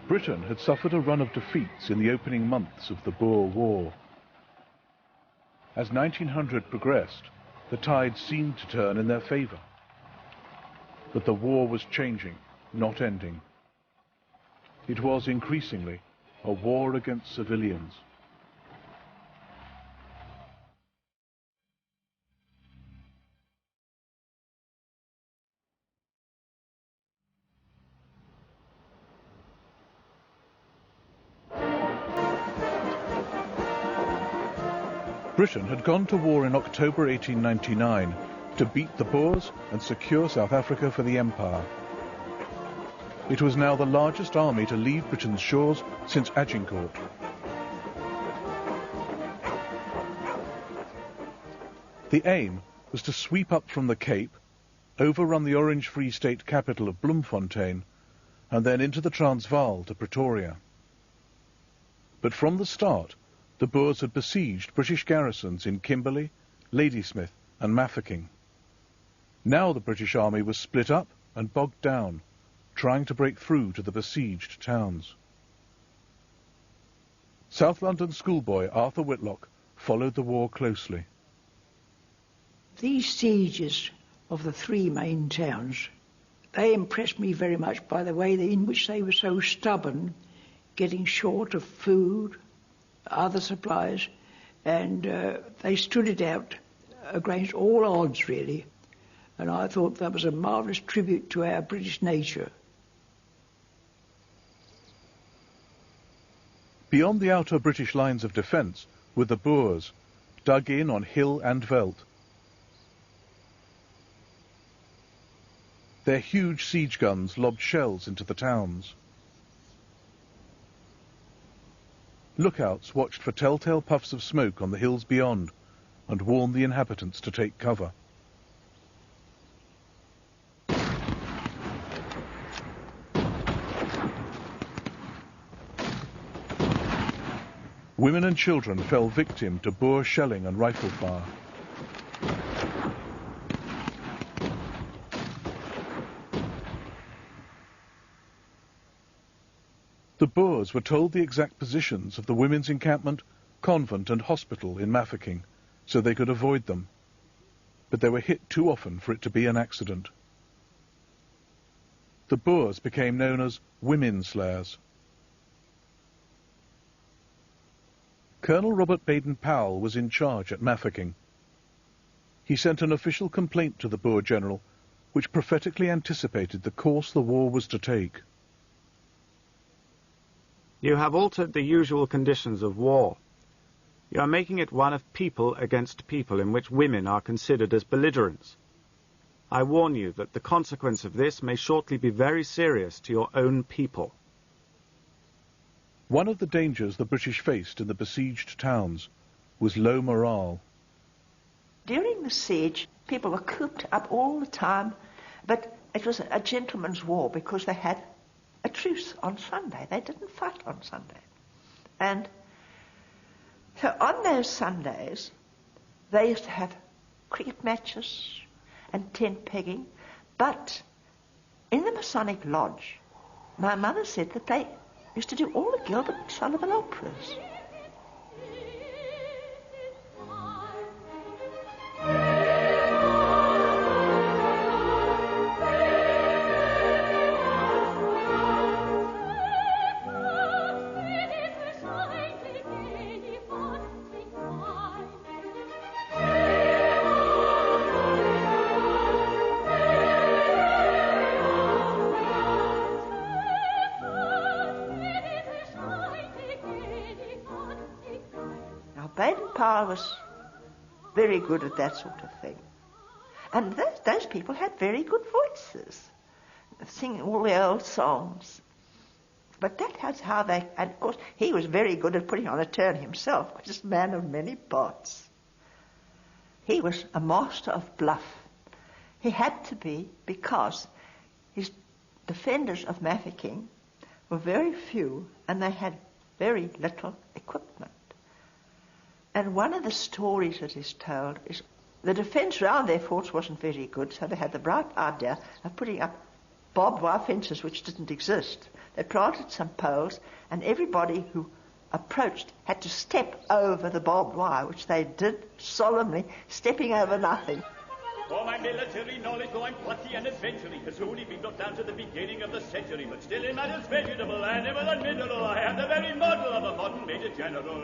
Britain had suffered a run of defeats in the opening months of the Boer War. As 1900 progressed, the tide seemed to turn in their favour. But the war was changing, not ending. It was increasingly a war against civilians. Britain had gone to war in October 1899 to beat the Boers and secure South Africa for the Empire. It was now the largest army to leave Britain's shores since Agincourt. The aim was to sweep up from the Cape, overrun the Orange Free State capital of Bloemfontein, and then into the Transvaal to Pretoria. But from the start, the Boers had besieged British garrisons in Kimberley, Ladysmith and Mafeking. Now the British army was split up and bogged down, trying to break through to the besieged towns. South London schoolboy Arthur Whitlock followed the war closely. These sieges of the three main towns, they impressed me very much by the way in which they were so stubborn, getting short of food, other supplies, and they stood it out against all odds, really. And I thought that was a marvellous tribute to our British nature. Beyond the outer British lines of defence were the Boers, dug in on hill and veldt. Their huge siege guns lobbed shells into the towns. Lookouts watched for telltale puffs of smoke on the hills beyond and warned the inhabitants to take cover. Women and children fell victim to Boer shelling and rifle fire. The Boers were told the exact positions of the women's encampment, convent and hospital in Mafeking, so they could avoid them. But they were hit too often for it to be an accident. The Boers became known as women slayers. Colonel Robert Baden-Powell was in charge at Mafeking. He sent an official complaint to the Boer general, which prophetically anticipated the course the war was to take. You have altered the usual conditions of war. You are making it one of people against people in which women are considered as belligerents. I warn you that the consequence of this may shortly be very serious to your own people. One of the dangers the British faced in the besieged towns was low morale. During the siege, people were cooped up all the time, but it was a gentleman's war because they had a truce on Sunday. They didn't fight on Sunday. And so on those Sundays, they used to have cricket matches and tent pegging, but in the Masonic Lodge, my mother said that they used to do all the Gilbert and Sullivan operas. Baden-Powell was very good at that sort of thing. And those people had very good voices, singing all the old songs. But that was how they, and of course he was very good at putting on a turn himself, because he's a man of many parts. He was a master of bluff. He had to be, because his defenders of Mafeking were very few and they had very little equipment. And one of the stories that is told is the defence round their forts wasn't very good, so they had the bright idea of putting up barbed wire fences which didn't exist. They planted some poles, and everybody who approached had to step over the barbed wire, which they did solemnly, stepping over nothing. For my military knowledge, though I'm plucky and adventuring, has only been got down to the beginning of the century, but still in matters vegetable and ever the middle, I am the very model of a modern Major General.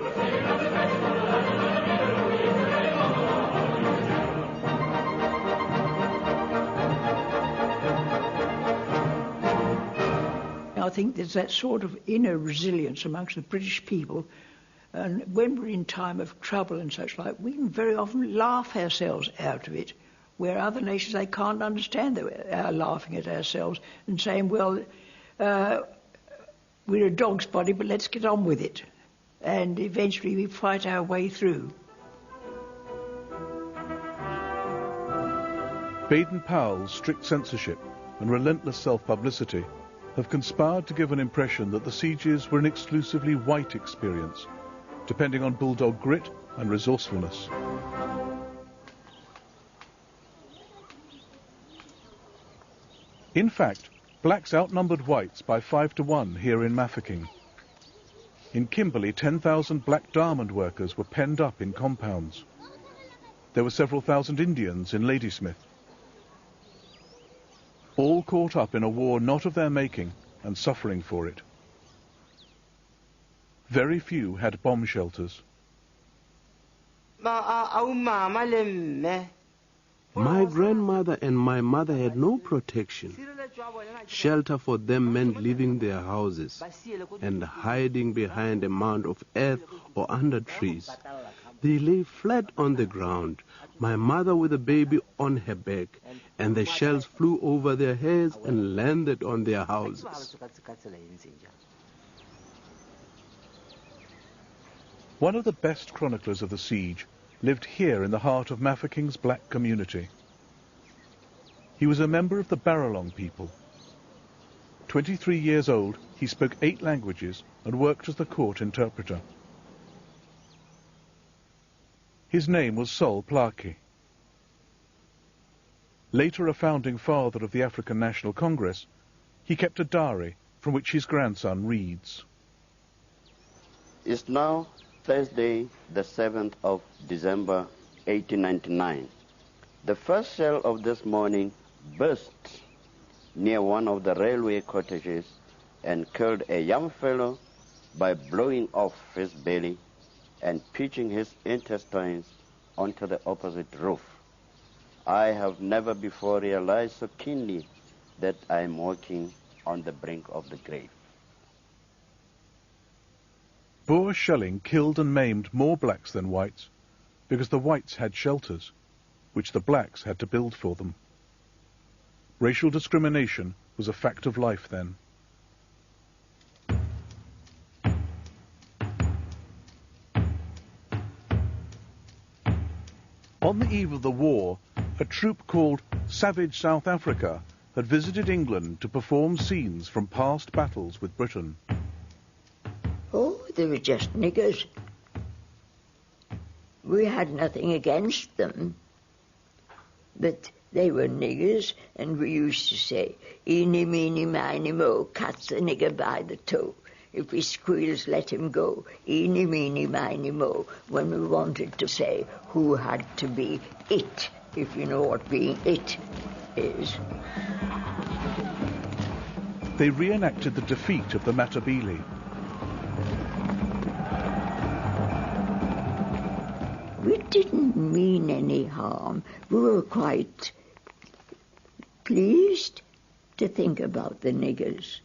I think there's that sort of inner resilience amongst the British people, and when we're in time of trouble and such like, we can very often laugh ourselves out of it, where other nations, they can't understand that we're laughing at ourselves and saying, well, we're a dog's body, but let's get on with it. And eventually we fight our way through. Baden-Powell's strict censorship and relentless self-publicity have conspired to give an impression that the sieges were an exclusively white experience, depending on bulldog grit and resourcefulness. In fact, blacks outnumbered whites by 5 to 1 here in Mafeking. In Kimberley, 10,000 black diamond workers were penned up in compounds. There were several thousand Indians in Ladysmith. All caught up in a war not of their making and suffering for it. Very few had bomb shelters. My grandmother and my mother had no protection. Shelter for them meant leaving their houses and hiding behind a mound of earth or under trees. They lay flat on the ground, my mother with a baby on her back, and the shells flew over their heads and landed on their houses. One of the best chroniclers of the siege lived here in the heart of Mafeking's black community. He was a member of the Baralong people. 23 years old, he spoke 8 languages and worked as the court interpreter. His name was Sol Plaatje. Later a founding father of the African National Congress, he kept a diary from which his grandson reads. It's now Thursday, the 7th of December, 1899. The first shell of this morning burst near one of the railway cottages and killed a young fellow by blowing off his belly and pitching his intestines onto the opposite roof. I have never before realized so keenly that I am walking on the brink of the grave. Boer shelling killed and maimed more blacks than whites because the whites had shelters, which the blacks had to build for them. Racial discrimination was a fact of life then. On the eve of the war, a troupe called Savage South Africa had visited England to perform scenes from past battles with Britain. Oh, they were just niggers. We had nothing against them, but they were niggers, and we used to say, eeny, meeny, miny, mo, catch the nigger by the toe. If he squeals, let him go. Eeny, meeny, miny, mo, when we wanted to say who had to be it, if you know what being it is. They reenacted the defeat of the Matabele. We didn't mean any harm. We were quite pleased to think about the niggers.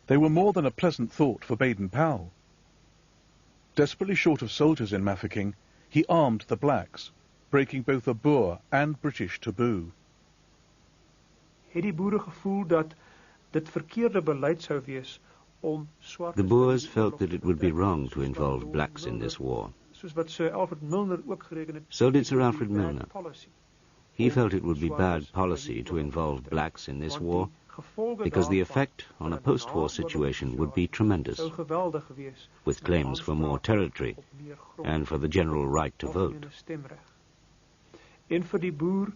They were more than a pleasant thought for Baden-Powell. Desperately short of soldiers in Mafeking, he armed the blacks, breaking both a Boer and British taboo. Het die boere gevoel dat dit verkeerde beleid sou wees om swart. The Boers felt that it would be wrong to involve blacks in this war. Soos wat Sir Alfred Milner ook gereken het. So did Sir Alfred Milner. He felt it would be bad policy to involve blacks in this war because the effect on a post-war situation would be tremendous, with claims for more territory and for the general right to vote. En vir die boer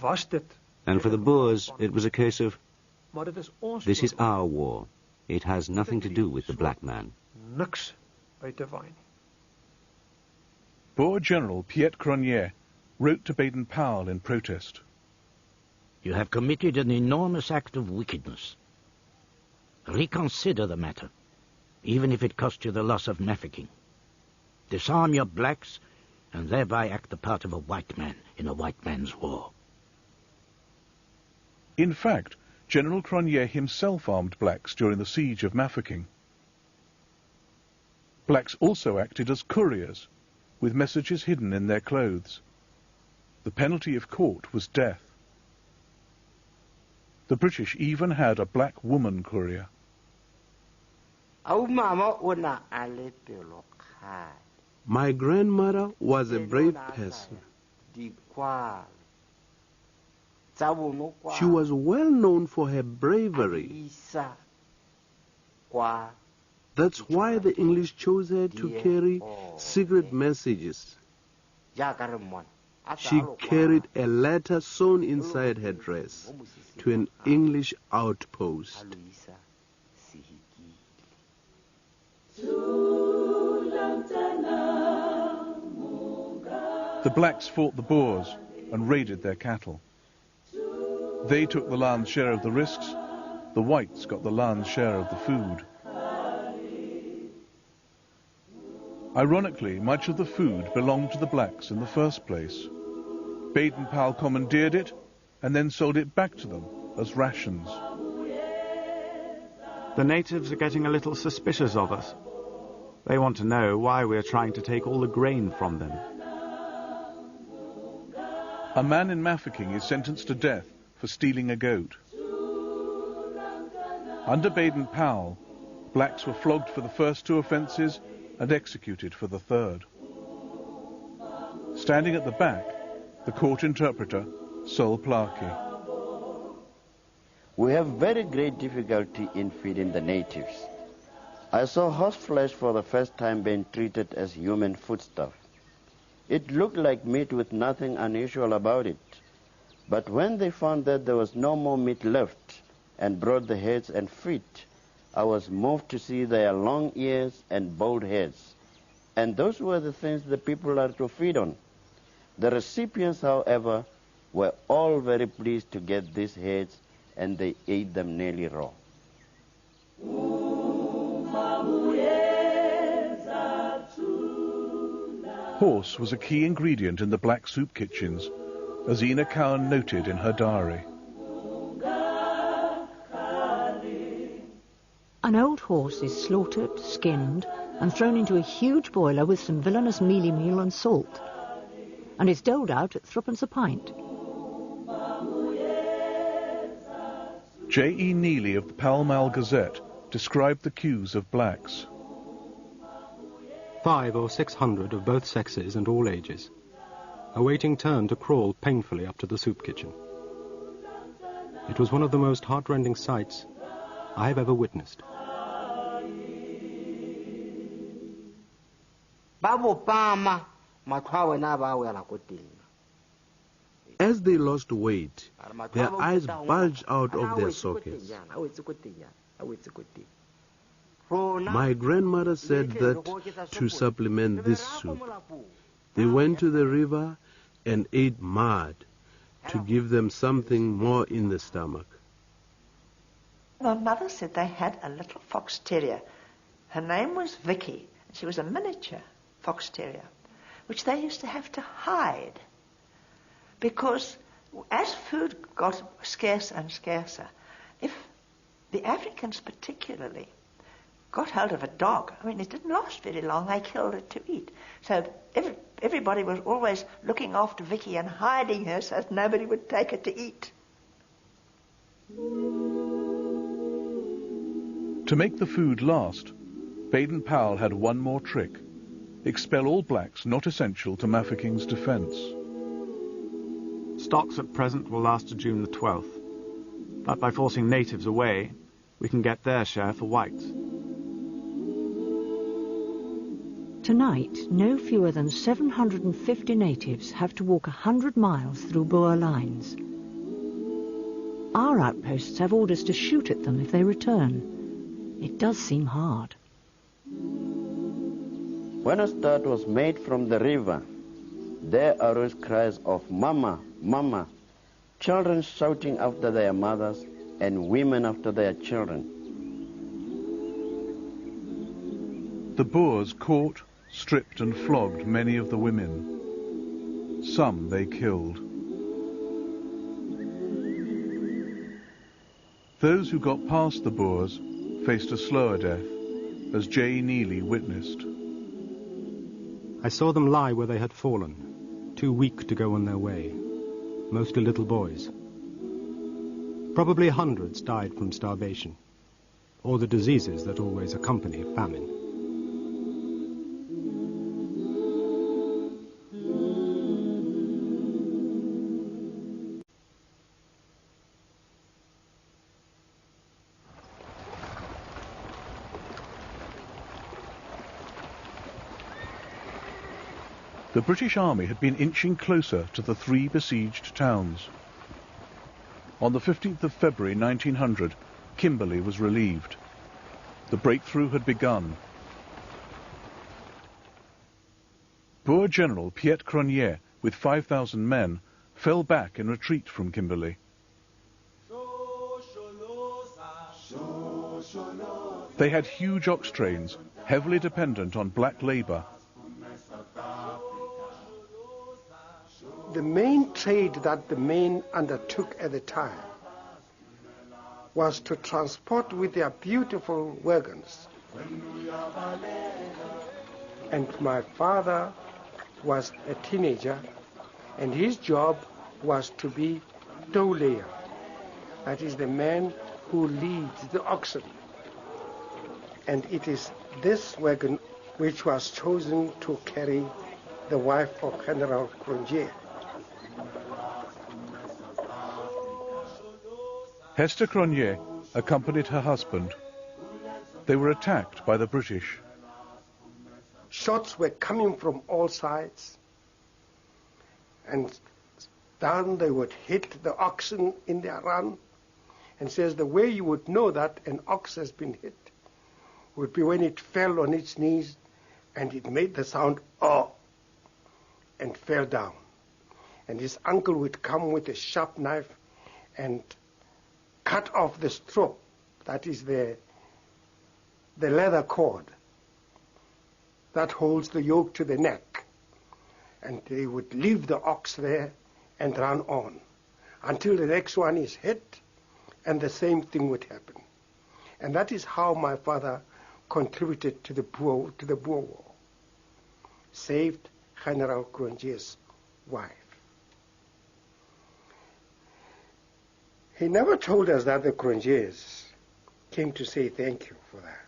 was dit And for the Boers, it was a case of, Maar dit is ons this is our war. It has nothing to do with the black man. niks uit te waai nie. Boer General Piet Cronje wrote to Baden-Powell in protest. You have committed an enormous act of wickedness. Reconsider the matter, even if it cost you the loss of Mafeking. Disarm your blacks, and thereby act the part of a white man in a white man's war. In fact, General Cronje himself armed blacks during the siege of Mafeking. Blacks also acted as couriers, with messages hidden in their clothes. The penalty if caught was death. The British even had a black woman courier. My grandmother was a brave person. She was well known for her bravery. That's why the English chose her to carry secret messages. She carried a letter sewn inside her dress to an English outpost. The blacks fought the Boers and raided their cattle. They took the land's share of the risks, the whites got the land's share of the food. Ironically, much of the food belonged to the blacks in the first place. Baden-Powell commandeered it and then sold it back to them as rations. The natives are getting a little suspicious of us. They want to know why we're trying to take all the grain from them. A man in Mafeking is sentenced to death for stealing a goat. Under Baden-Powell, blacks were flogged for the first two offences and executed for the third. Standing at the back, the court interpreter, Sol Plaatje. We have very great difficulty in feeding the natives. I saw horse flesh for the first time being treated as human foodstuff. It looked like meat with nothing unusual about it. But when they found that there was no more meat left and brought the heads and feet, I was moved to see their long ears and bald heads. And those were the things the people are to feed on. The recipients, however, were all very pleased to get these heads, and they ate them nearly raw. Horse was a key ingredient in the black soup kitchens, as Ina Cowan noted in her diary. An old horse is slaughtered, skinned, and thrown into a huge boiler with some villainous mealie meal and salt, and is doled out at threepence a pint. J.E. Neely of the Pall Mall Gazette described the queues of blacks. 500 or 600 of both sexes and all ages, awaiting turn to crawl painfully up to the soup kitchen. It was one of the most heartrending sights I have ever witnessed. As they lost weight, their eyes bulged out of their sockets. My grandmother said that to supplement this soup, they went to the river and ate mud to give them something more in the stomach. My mother said they had a little fox terrier. Her name was Vicky, and she was a miniature fox terrier, which they used to have to hide because as food got scarcer and scarcer, if the Africans particularly got hold of a dog, I mean, it didn't last very long, they killed it to eat. So everybody was always looking after Vicky and hiding her so that nobody would take her to eat. To make the food last, Baden-Powell had one more trick: expel all blacks not essential to Mafeking's defence. Stocks at present will last to June the 12th, but by forcing natives away, we can get their share for whites. Tonight, no fewer than 750 natives have to walk 100 miles through Boer lines. Our outposts have orders to shoot at them if they return. It does seem hard. When a start was made from the river, there arose cries of "Mama, Mama," children shouting after their mothers and women after their children. The Boers caught, stripped and flogged many of the women. Some they killed. Those who got past the Boers faced a slower death, as J. Neely witnessed. I saw them lie where they had fallen, too weak to go on their way, mostly little boys. Probably hundreds died from starvation, or the diseases that always accompany famine. The British Army had been inching closer to the 3 besieged towns. On the 15th of February 1900, Kimberley was relieved. The breakthrough had begun. Boer General Piet Cronje, with 5,000 men, fell back in retreat from Kimberley. They had huge ox trains, heavily dependent on black labour. The main trade that the men undertook at the time was to transport with their beautiful wagons. And my father was a teenager, and his job was to be tow layer. That is the man who leads the oxen. And it is this wagon which was chosen to carry the wife of General Cronje. Hester Cronje accompanied her husband. They were attacked by the British. Shots were coming from all sides, and down they would hit the oxen in their run, and says the way you would know that an ox has been hit would be when it fell on its knees and it made the sound "oh" and fell down. And his uncle would come with a sharp knife and cut off the strop, that is the leather cord that holds the yoke to the neck. And they would leave the ox there and run on until the next one is hit, and the same thing would happen. And that is how my father contributed to the Boer War, saved General Cronje's wife. He never told us that the Cronjes came to say thank you for that.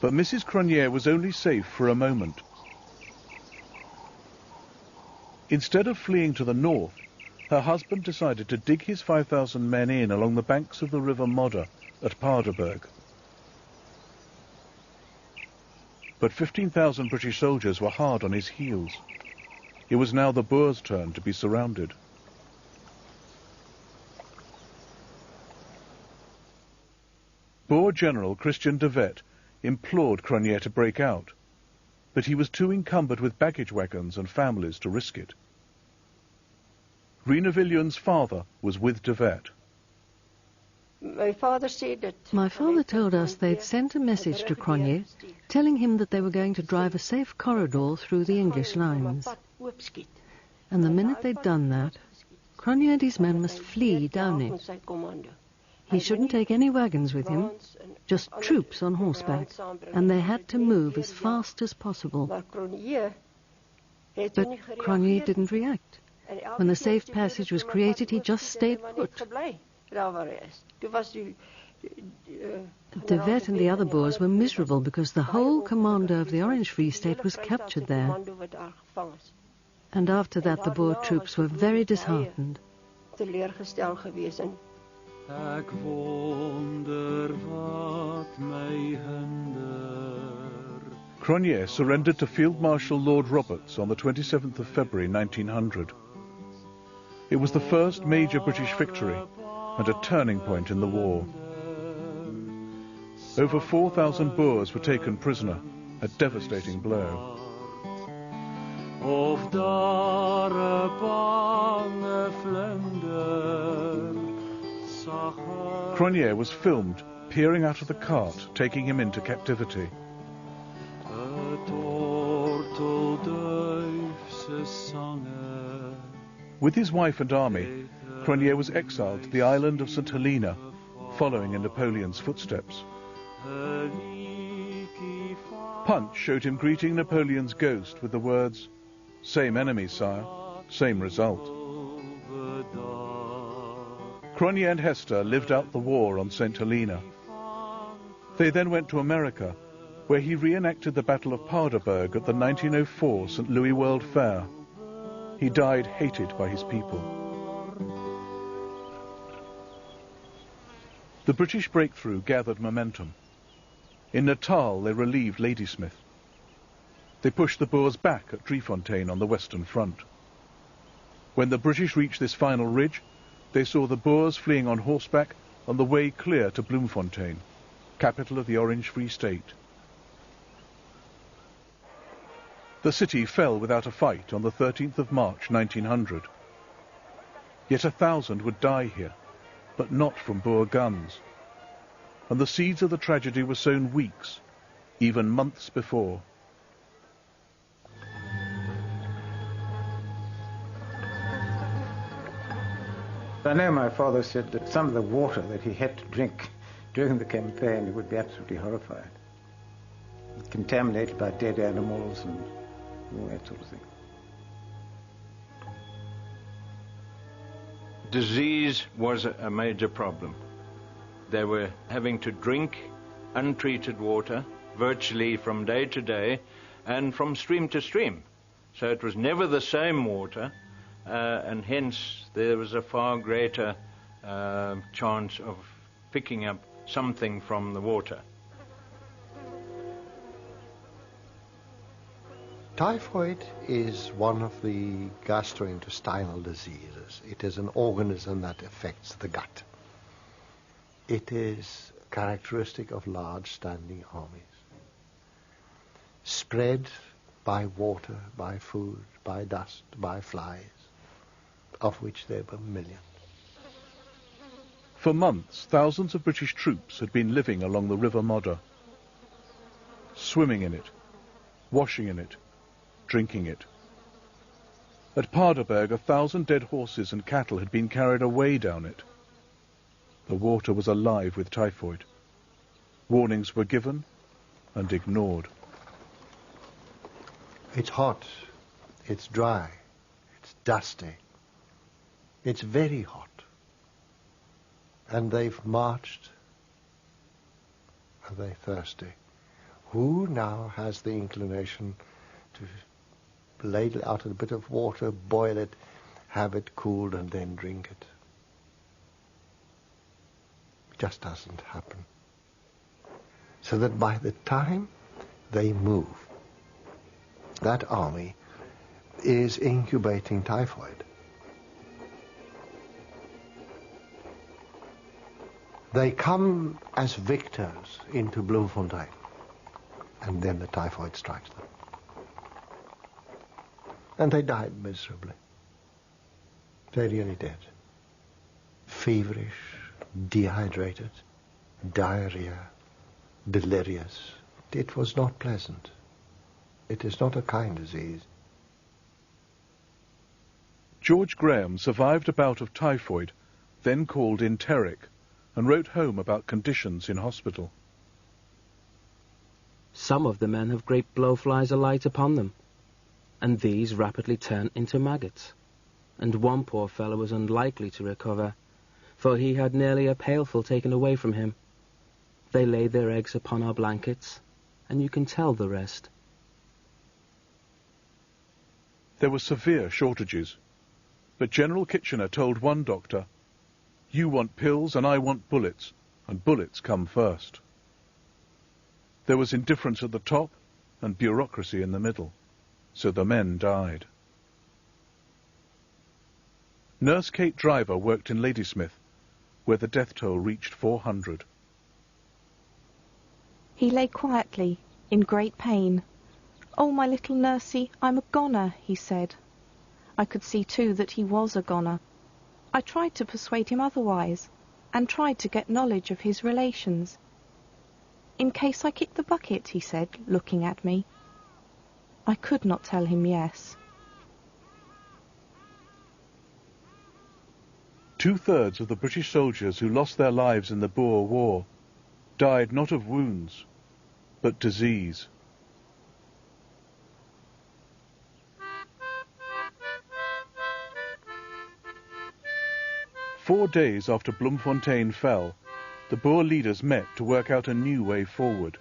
But Mrs. Cronje was only safe for a moment. Instead of fleeing to the north, her husband decided to dig his 5,000 men in along the banks of the River Modder at Paardeberg. But 15,000 British soldiers were hard on his heels. It was now the Boers' turn to be surrounded. Boer General Christian de Wet implored Cronje to break out, but he was too encumbered with baggage wagons and families to risk it. Rena Viljoen's father was with de Wet. My father told us they'd sent a message to Cronje telling him that they were going to drive a safe corridor through the English lines. And the minute they'd done that, Cronje and his men must flee down it. He shouldn't take any wagons with him, just troops on horseback, and they had to move as fast as possible. But Cronje didn't react. When the safe passage was created, he just stayed put. De Wet and the other Boers were miserable because the whole commander of the Orange Free State was captured there. And after that, the Boer troops were very disheartened. Cronje surrendered to Field Marshal Lord Roberts on the 27th of February 1900. It was the first major British victory and a turning point in the war. Over 4,000 Boers were taken prisoner, a devastating blow. Cronje was filmed peering out of the cart, taking him into captivity. With his wife and army, Cronje was exiled to the island of St. Helena, following in Napoleon's footsteps. Punch showed him greeting Napoleon's ghost with the words, "Same enemy, sire, same result." Cronje and Hester lived out the war on St. Helena. They then went to America, where he reenacted the Battle of Paardeberg at the 1904 St. Louis World Fair. He died hated by his people. The British breakthrough gathered momentum. In Natal, they relieved Ladysmith. They pushed the Boers back at Driefontein on the western front. When the British reached this final ridge, they saw the Boers fleeing on horseback on the way clear to Bloemfontein, capital of the Orange Free State. The city fell without a fight on the 13th of March 1900. Yet 1,000 would die here, but not from Boer guns. And the seeds of the tragedy were sown weeks, even months before. I know my father said that some of the water that he had to drink during the campaign, he would be absolutely horrified. Contaminated by dead animals and all that sort of thing. Disease was a major problem. They were having to drink untreated water virtually from day to day and from stream to stream. So it was never the same water, and hence there was a far greater chance of picking up something from the water. Typhoid is one of the gastrointestinal diseases. It is an organism that affects the gut. It is characteristic of large standing armies. Spread by water, by food, by dust, by flies, of which there were millions. For months, thousands of British troops had been living along the River Modder, swimming in it, washing in it, drinking it. At Paardeberg, 1,000 dead horses and cattle had been carried away down it. The water was alive with typhoid. Warnings were given and ignored. It's hot, it's dry, it's dusty, it's very hot. And they've marched, and they're thirsty. Who now has the inclination to ladle out a bit of water, boil it, have it cooled, and then drink it? It just doesn't happen. So that by the time they move, that army is incubating typhoid. They come as victors into Bloemfontein, and then the typhoid strikes them. And they died miserably. They really did. Feverish, dehydrated, diarrhea, delirious. It was not pleasant. It is not a kind disease. George Graham survived a bout of typhoid, then called enteric, and wrote home about conditions in hospital. Some of the men have great blowflies alight upon them, and these rapidly turn into maggots, and one poor fellow was unlikely to recover, for he had nearly a pailful taken away from him. They laid their eggs upon our blankets, and you can tell the rest. There were severe shortages, but General Kitchener told one doctor, "You want pills and I want bullets, and bullets come first." There was indifference at the top and bureaucracy in the middle, so the men died. Nurse Kate Driver worked in Ladysmith, where the death toll reached 400. He lay quietly, in great pain. "Oh, my little nursie, I'm a goner," he said. I could see, too, that he was a goner. I tried to persuade him otherwise, and tried to get knowledge of his relations. "In case I kick the bucket," he said, looking at me. I could not tell him yes. 2/3 of the British soldiers who lost their lives in the Boer War died not of wounds, but disease. Four days after Bloemfontein fell, the Boer leaders met to work out a new way forward.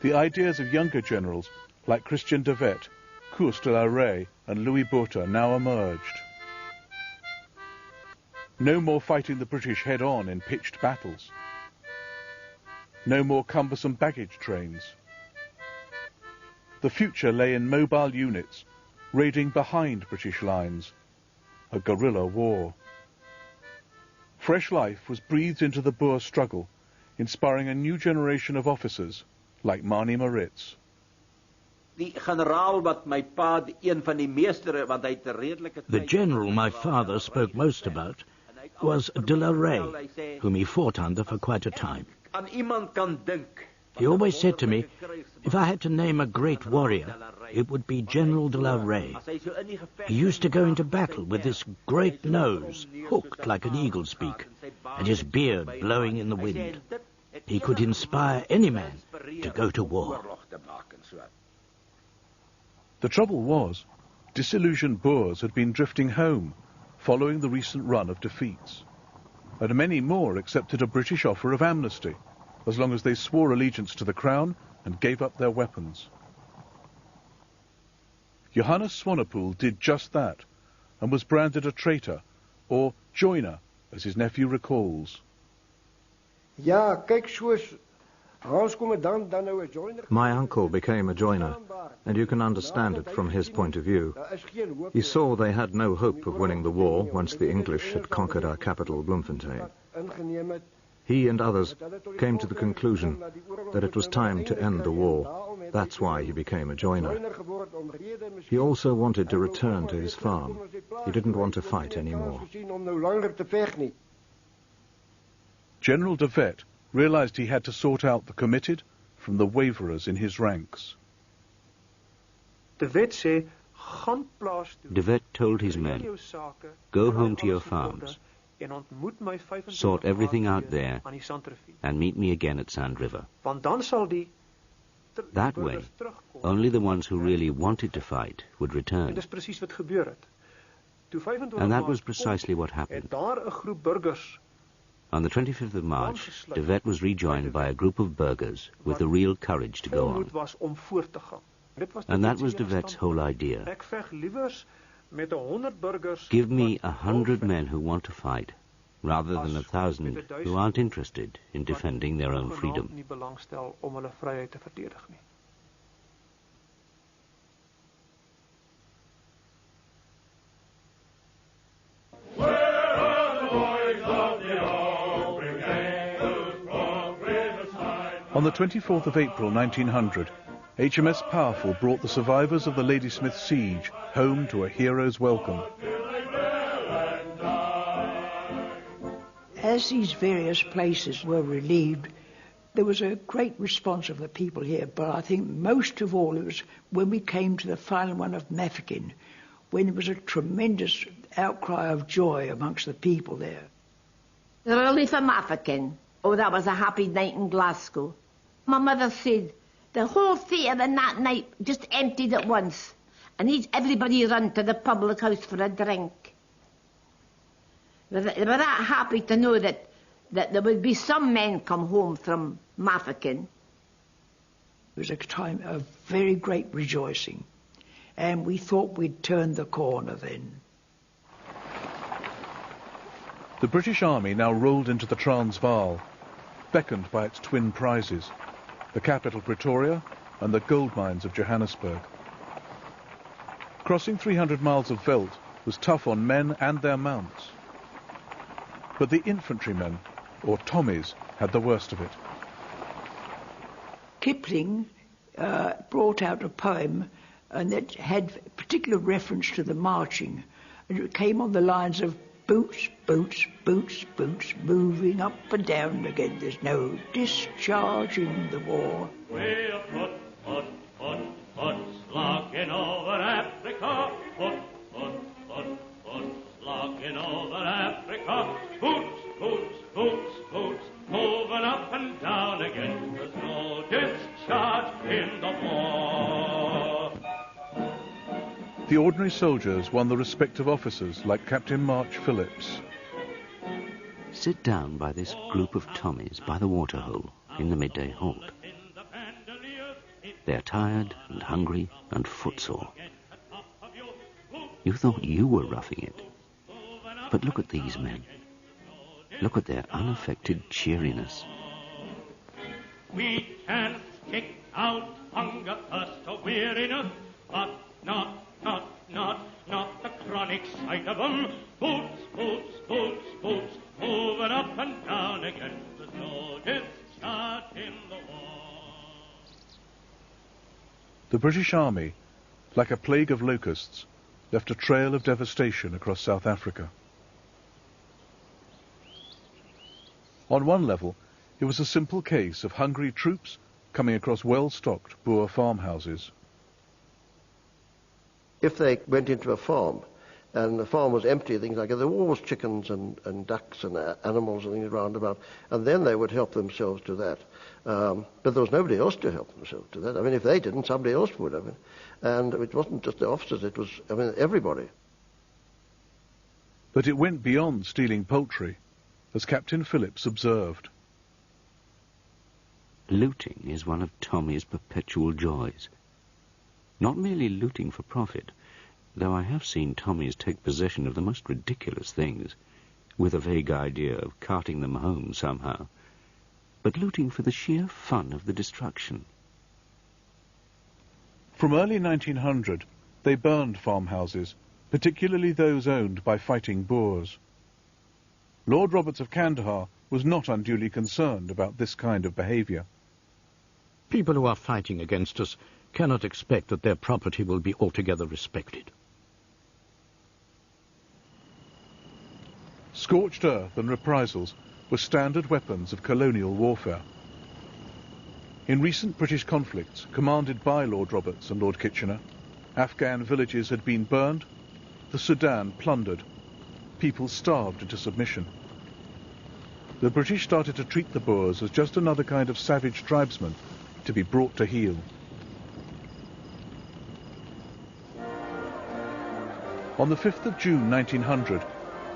The ideas of younger generals like Christian de Wet, Koos de la Rey and Louis Botha now emerged. No more fighting the British head-on in pitched battles. No more cumbersome baggage trains. The future lay in mobile units, raiding behind British lines, a guerrilla war. Fresh life was breathed into the Boer struggle, inspiring a new generation of officers like Mani Maritz. The general my father spoke most about was de la Rey, whom he fought under for quite a time. He always said to me, if I had to name a great warrior, it would be General de la Rey. He used to go into battle with this great nose, hooked like an eagle's beak, and his beard blowing in the wind. He could inspire any man to go to war. The trouble was, disillusioned Boers had been drifting home, following the recent run of defeats, and many more accepted a British offer of amnesty, as long as they swore allegiance to the Crown and gave up their weapons. Johannes Swanepoel did just that, and was branded a traitor, or joiner, as his nephew recalls. My uncle became a joiner, and you can understand it from his point of view. He saw they had no hope of winning the war once the English had conquered our capital, Bloemfontein. He and others came to the conclusion that it was time to end the war. That's why he became a joiner. He also wanted to return to his farm. He didn't want to fight anymore. General de Wet realized he had to sort out the committed from the waverers in his ranks. De Wet told his men, go home to your farms, sort everything out there, and meet me again at Sand River. That way, only the ones who really wanted to fight would return. And that was precisely what happened. On the 25th of March, de Wet was rejoined by a group of burghers with the real courage to go on. And that was de Wet's whole idea. Give me 100 men who want to fight, rather than 1,000 who aren't interested in defending their own freedom. On the 24th of April 1900, HMS Powerful brought the survivors of the Ladysmith siege home to a hero's welcome. As these various places were relieved, there was a great response of the people here, but I think most of all it was when we came to the final one of Mafeking, when there was a tremendous outcry of joy amongst the people there. The relief of Mafeking. Oh, that was a happy night in Glasgow. My mother said the whole theatre in that night just emptied at once, and everybody run to the public house for a drink. They were that happy to know that there would be some men come home from Mafeking. It was a time of very great rejoicing, and we thought we'd turned the corner then. The British Army now rolled into the Transvaal, beckoned by its twin prizes, the capital Pretoria and the gold mines of Johannesburg. Crossing 300 miles of veldt was tough on men and their mounts. But the infantrymen, or Tommies, had the worst of it. Kipling brought out a poem and that had particular reference to the marching. And it came on the lines of boots, boots, boots, boots, moving up and down again. There's no discharge in the war. We're foot, slogging over Africa. Foot, slogging over Africa. Boots, boots, boots, boots, moving up and down again. There's no discharge in the war. The ordinary soldiers won the respect of officers like Captain March Phillips. Sit down by this group of Tommies by the waterhole in the midday halt. They're tired and hungry and footsore. You thought you were roughing it. But look at these men. Look at their unaffected cheeriness. We can kick out hunger, thirst, or weariness, but not the chronic sight of them. Boots, boots, boots, boots, moving up and down again. There's no discharge in the war. The British Army, like a plague of locusts, left a trail of devastation across South Africa. On one level, it was a simple case of hungry troops coming across well-stocked Boer farmhouses. If they went into a farm and the farm was empty, things like that, there were always chickens and ducks and animals and things round about, and then they would help themselves to that. But there was nobody else to help themselves to that. I mean, if they didn't, somebody else would. I mean, and it wasn't just the officers, it was, I mean, everybody. But it went beyond stealing poultry, as Captain Phillips observed. Looting is one of Tommy's perpetual joys. Not merely looting for profit, though I have seen Tommies take possession of the most ridiculous things, with a vague idea of carting them home somehow, but looting for the sheer fun of the destruction. From early 1900, they burned farmhouses, particularly those owned by fighting Boers. Lord Roberts of Kandahar was not unduly concerned about this kind of behaviour. People who are fighting against us cannot expect that their property will be altogether respected. Scorched earth and reprisals were standard weapons of colonial warfare. In recent British conflicts, commanded by Lord Roberts and Lord Kitchener, Afghan villages had been burned, the Sudan plundered, people starved into submission. The British started to treat the Boers as just another kind of savage tribesman to be brought to heel. On the 5th of June 1900,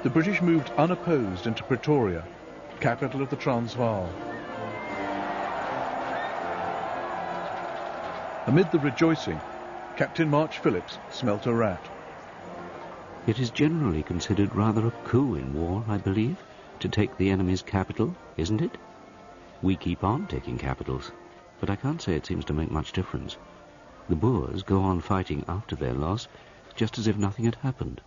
the British moved unopposed into Pretoria, capital of the Transvaal. Amid the rejoicing, Captain March Phillips smelt a rat. It is generally considered rather a coup in war, I believe, to take the enemy's capital, isn't it? We keep on taking capitals, but I can't say it seems to make much difference. The Boers go on fighting after their loss, just as if nothing had happened.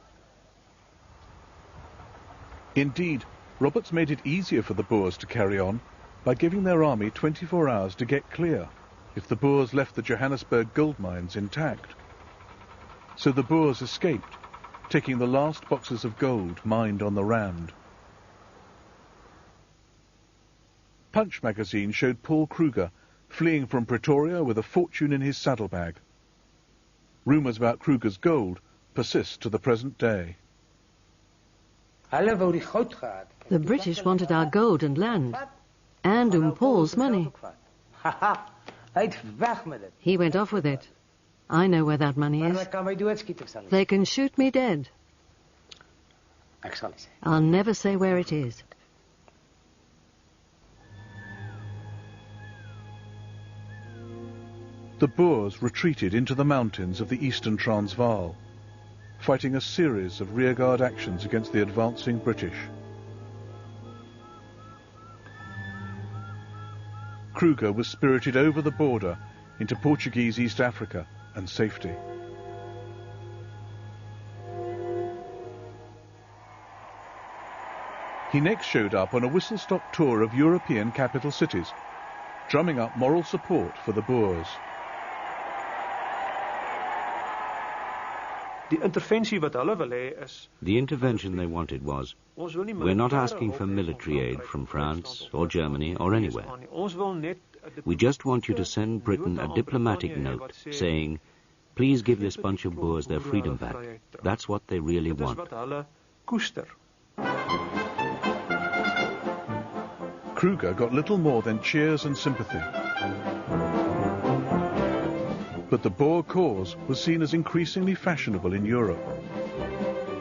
Indeed, Roberts made it easier for the Boers to carry on by giving their army 24 hours to get clear if the Boers left the Johannesburg gold mines intact. So the Boers escaped, taking the last boxes of gold mined on the Rand. Punch magazine showed Paul Kruger fleeing from Pretoria with a fortune in his saddlebag. Rumours about Kruger's gold persist to the present day. The British wanted our gold and land, and Paul's money. He went off with it. I know where that money is. They can shoot me dead. I'll never say where it is. The Boers retreated into the mountains of the eastern Transvaal, fighting a series of rearguard actions against the advancing British. Kruger was spirited over the border into Portuguese East Africa and safety. He next showed up on a whistle-stop tour of European capital cities, drumming up moral support for the Boers. The intervention they wanted was, we're not asking for military aid from France or Germany or anywhere. We just want you to send Britain a diplomatic note saying, please give this bunch of Boers their freedom back. That's what they really want. Kruger got little more than cheers and sympathy. But the Boer cause was seen as increasingly fashionable in Europe.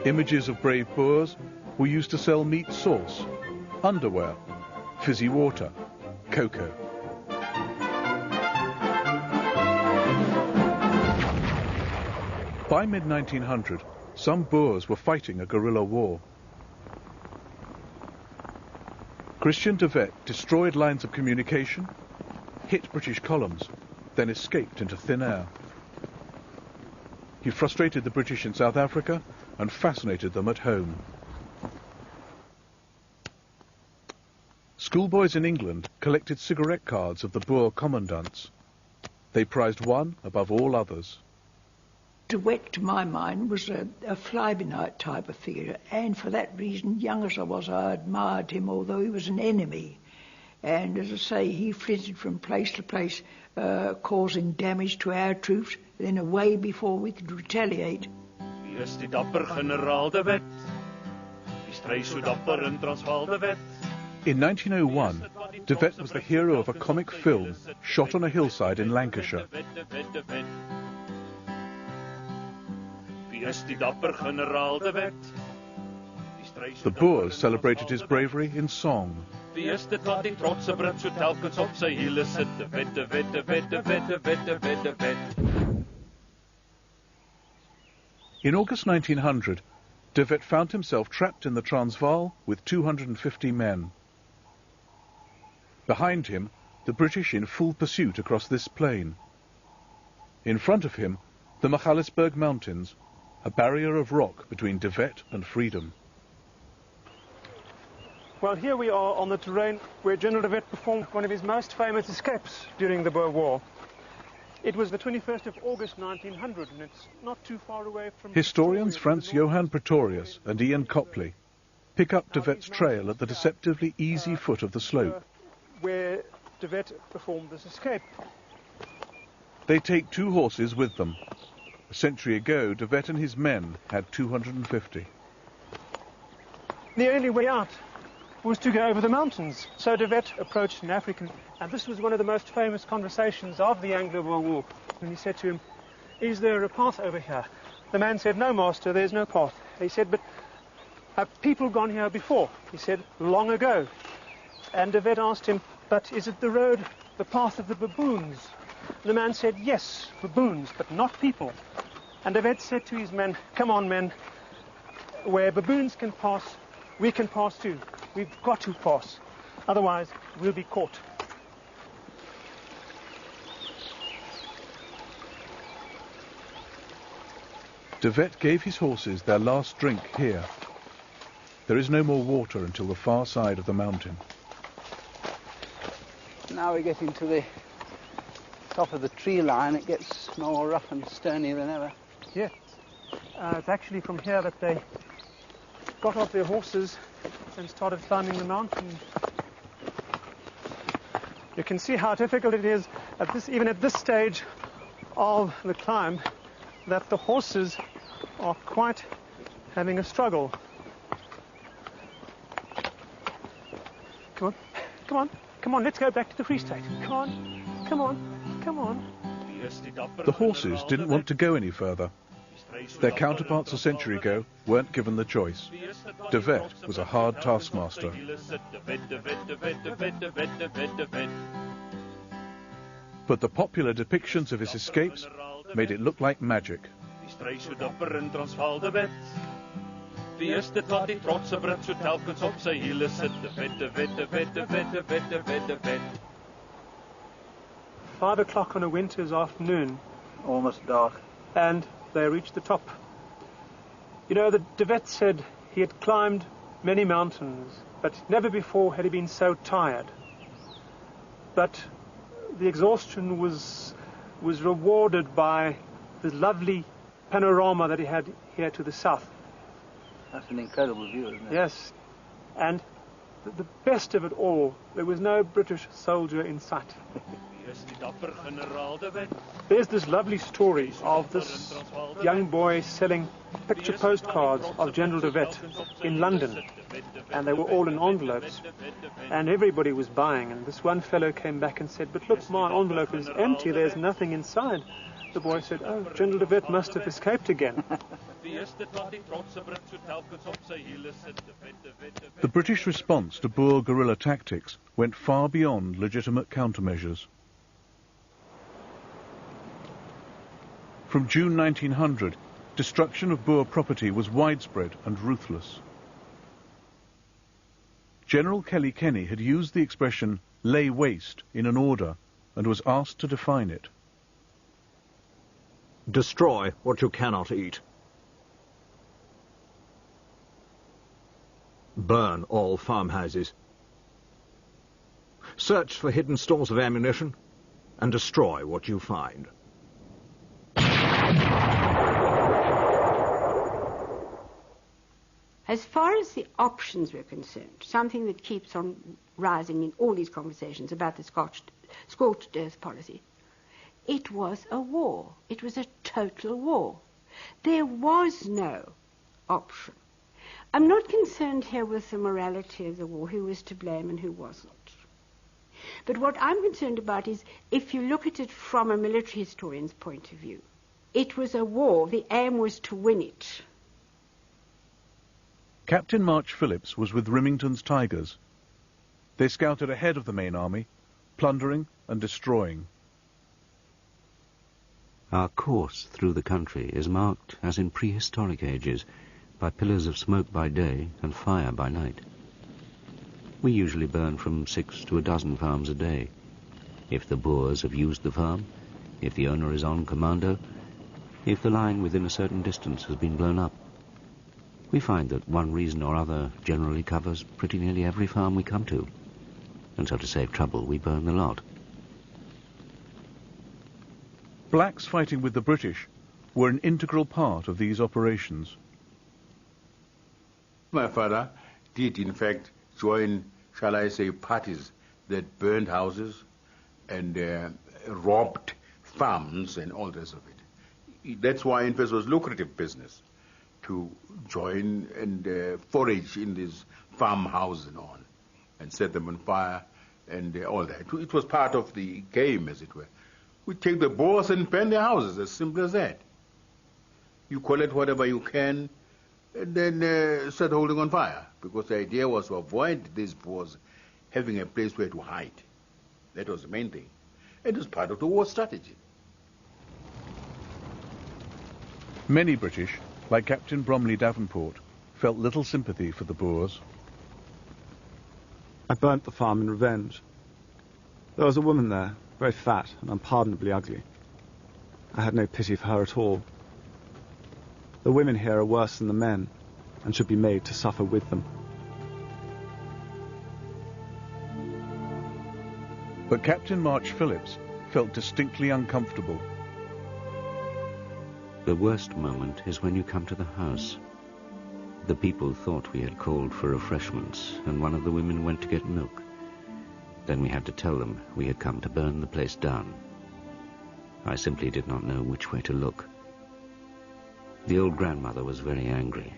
Images of brave Boers were used to sell meat sauce, underwear, fizzy water, cocoa. By mid-1900, some Boers were fighting a guerrilla war. Christian de Wet destroyed lines of communication, hit British columns, then escaped into thin air. He frustrated the British in South Africa and fascinated them at home. Schoolboys in England collected cigarette cards of the Boer commandants. They prized one above all others. De Wet, to my mind, was a fly-by-night type of figure, and for that reason, young as I was, I admired him, although he was an enemy. And as I say, he flitted from place to place, causing damage to our troops, then away before we could retaliate. Wie is die dapper generaal de Wet? Die stry so dapper in Transvaal de Wet. In 1901, de Wet was the hero of a comic film shot on a hillside in Lancashire. Wie is die dapper generaal de Wet? The Boers celebrated his bravery in song. Wie is dit wat die trotse Brit so telkens op sy hiele sit? De Wet, de Wet, de Wet, de Wet, de Wet, de Wet, de Wet. In August 1900, de Wet found himself trapped in the Transvaal with 250 men. Behind him, the British in full pursuit across this plain. In front of him, the Magaliesberg Mountains, a barrier of rock between de Wet and freedom. Well, here we are on the terrain where General Redvers performed one of his most famous escapes during the Boer War. It was the 21st of August 1900, and it's not too far away from... Historians Franz Johann Pretorius and Ian Copley pick up de Wet's trail at the deceptively easy foot of the slope. Where de Wet performed this escape. They take 2 horses with them. A century ago, de Wet and his men had 250. The only way out was to go over the mountains. So de Wet approached an African, and this was one of the most famous conversations of the Anglo-Boer War. And he said to him, is there a path over here? The man said, no, master, there's no path. He said, but have people gone here before? He said, long ago. And de Wet asked him, but is it the road, the path of the baboons? The man said, yes, baboons, but not people. And de Wet said to his men, come on, men, where baboons can pass, we can pass too. We've got to pass, otherwise we'll be caught. De Wet gave his horses their last drink here. There is no more water until the far side of the mountain. Now we're getting to the top of the tree line. It gets more rough and stony than ever. Yeah, it's actually from here that they got off their horses and started climbing the mountain. You can see how difficult it is even at this stage of the climb, that the horses are quite having a struggle. Come on, come on, come on, let's go back to the Free State. Come on, come on, come on. The horses didn't want to go any further. Their counterparts a century ago weren't given the choice. De Wet was a hard taskmaster. But the popular depictions of his escapes made it look like magic. Wie is dit wat die trotse Brit so telkens op sy hiele sit? De Wet, de Wet, de Wet, de Wet, de Wet, de Wet, de Wet. 5 o'clock on a winter's afternoon, almost dark, and they reached the top. You know, the de Wet said he had climbed many mountains, but never before had he been so tired. But the exhaustion was rewarded by the lovely panorama that he had here to the south. That's an incredible view, isn't it? Yes, and the best of it all, there was no British soldier in sight. There's this lovely story of this young boy selling picture postcards of General de Wet in London, and they were all in envelopes, and everybody was buying, and this one fellow came back and said, "But look, my envelope is empty, there's nothing inside." The boy said, "Oh, General de Wet must have escaped again." The British response to Boer guerrilla tactics went far beyond legitimate countermeasures. From June 1900, destruction of Boer property was widespread and ruthless. General Kelly Kenny had used the expression "lay waste" in an order and was asked to define it. Destroy what you cannot eat. Burn all farmhouses. Search for hidden stores of ammunition and destroy what you find. As far as the options were concerned, something that keeps on rising in all these conversations about the scorched earth policy, it was a war. It was a total war. There was no option. I'm not concerned here with the morality of the war, who was to blame and who wasn't. But what I'm concerned about is, if you look at it from a military historian's point of view, it was a war. The aim was to win it. Captain March Phillips was with Remington's Tigers. They scouted ahead of the main army, plundering and destroying. Our course through the country is marked, as in prehistoric ages, by pillars of smoke by day and fire by night. We usually burn from 6 to a dozen farms a day. If the Boers have used the farm, if the owner is on commando, if the line within a certain distance has been blown up. We find that one reason or other generally covers pretty nearly every farm we come to. And so to save trouble, we burn the lot. Blacks fighting with the British were an integral part of these operations. My father did, in fact, join, shall I say, parties that burned houses and robbed farms and all the rest of it. That's why, in fact, it was lucrative business to join and forage in these farmhouses and on, and set them on fire and all that. It was part of the game, as it were. We take the Boers and burn their houses, as simple as that. You collect whatever you can, and then start holding on fire, because the idea was to avoid these Boers having a place where to hide. That was the main thing. It was part of the war strategy. Many British, like Captain Bromley Davenport, felt little sympathy for the Boers. I burnt the farm in revenge. There was a woman there, very fat and unpardonably ugly. I had no pity for her at all. The women here are worse than the men, and should be made to suffer with them. But Captain March Phillips felt distinctly uncomfortable. The worst moment is when you come to the house. The people thought we had called for refreshments, and one of the women went to get milk. Then we had to tell them we had come to burn the place down. I simply did not know which way to look. The old grandmother was very angry.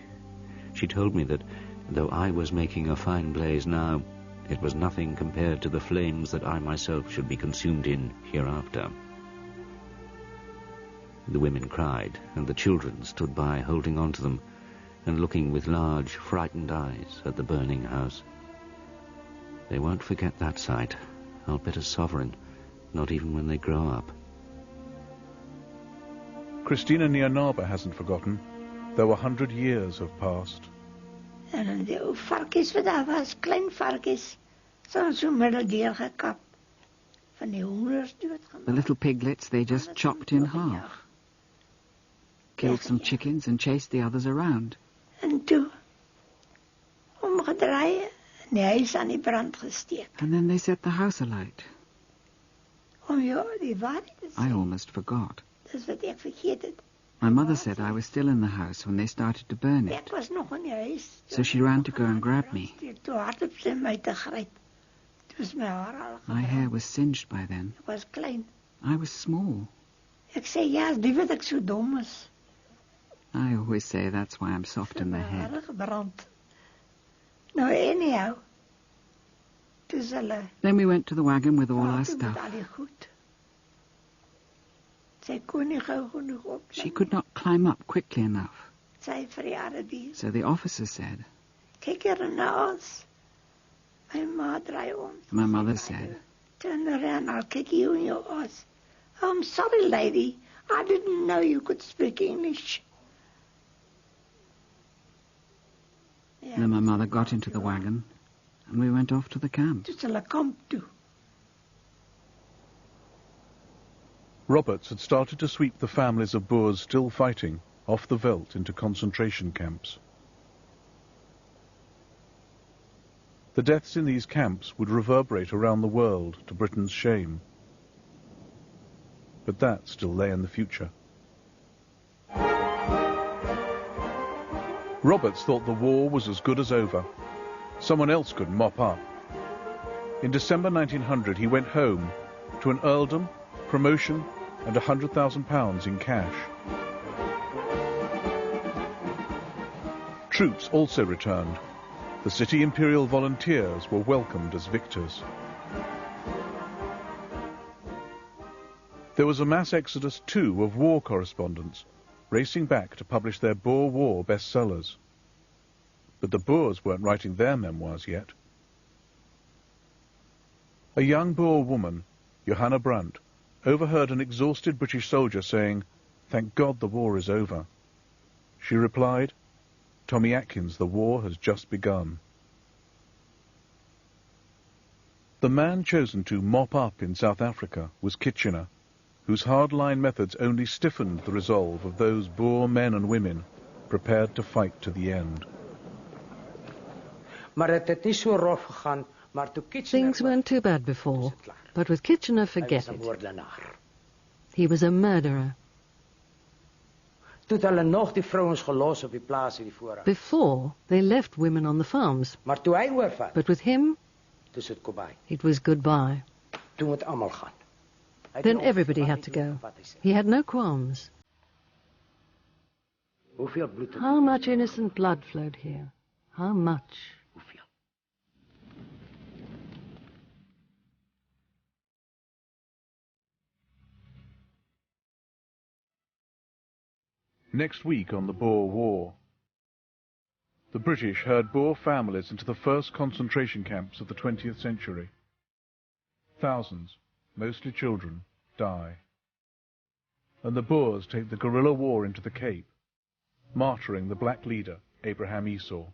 She told me that, though I was making a fine blaze now, it was nothing compared to the flames that I myself should be consumed in hereafter. The women cried, and the children stood by holding on to them, and looking with large, frightened eyes at the burning house. They won't forget that sight, I'll bet a sovereign, not even when they grow up. Christina Nianaber hasn't forgotten, though 100 years have passed. En die ou varkies wat daar was, klein varkies, so middeldeur gekap. Van die honders doodgemaak. The little piglets they just chopped in half. Killed some chickens and chased the others around. En toe, omgedraai, And then they set the house alight. I almost forgot. My mother said I was still in the house when they started to burn it. So she ran to go and grab me. My hair was singed by then. I was small. I always say that's why I'm soft in the head. Then we went to the wagon with all our stuff. She could not climb up quickly enough. So the officer said, my mother said, turn around, I'll kick you in your ass. Oh, I'm sorry, lady. I didn't know you could speak English. Then my mother got into the wagon, and we went off to the camp. Roberts had started to sweep the families of Boers still fighting off the veldt into concentration camps. The deaths in these camps would reverberate around the world to Britain's shame. But that still lay in the future. Roberts thought the war was as good as over. Someone else could mop up. In December 1900 he went home to an earldom, promotion and £100,000 in cash. Troops also returned. The City Imperial Volunteers were welcomed as victors. There was a mass exodus too of war correspondents, racing back to publish their Boer War bestsellers. But the Boers weren't writing their memoirs yet. A young Boer woman, Johanna Brandt, overheard an exhausted British soldier saying, "Thank God the war is over." She replied, "Tommy Atkins, the war has just begun." The man chosen to mop up in South Africa was Kitchener, whose hard-line methods only stiffened the resolve of those Boer men and women prepared to fight to the end. Things weren't too bad before, but with Kitchener, forget it. He was a murderer. Before, they left women on the farms. But with him, it was goodbye. Then everybody had to go. He had no qualms. How much innocent blood flowed here? How much? Next week on the Boer War, the British herd Boer families into the first concentration camps of the 20th century. Thousands, mostly children, die. And the Boers take the guerrilla war into the Cape, martyring the black leader, Abraham Esau.